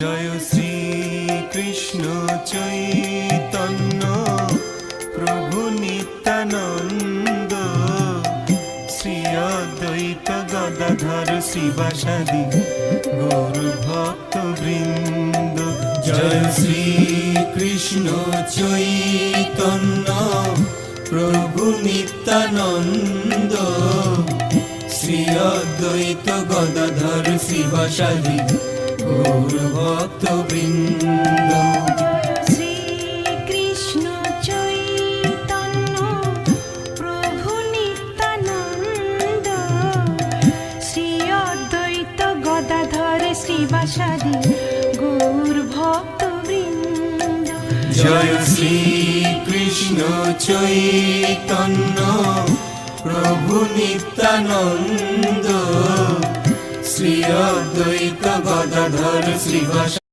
জয় শ্রী কৃষ্ণ চৈতন্য প্রভু নিত্যানন্দ, শ্রী অদ্বৈত গদাধর শিবাসাদি গৌর ভক্ত বৃন্দ। জয় শ্রী কৃষ্ণ চৈতন্য প্রভু নিত্যানন্দ, শ্রী অদ্বৈত গদাধর শিবাসাদি গৌর ভক্ত বৃন্দ। শ্রী কৃষ্ণ চৈতন্য প্রভু নিত্যানন্দ, শ্রী অদ্বৈত গদাধর শ্রীবাসাদি গৌর ভক্ত বৃন্দ। জয় শ্রী কৃষ্ণ চৈতন্য প্রভু নিত্যানন্দ, শ্রী অদ্বৈত গদাধর শ্রীবাসাদি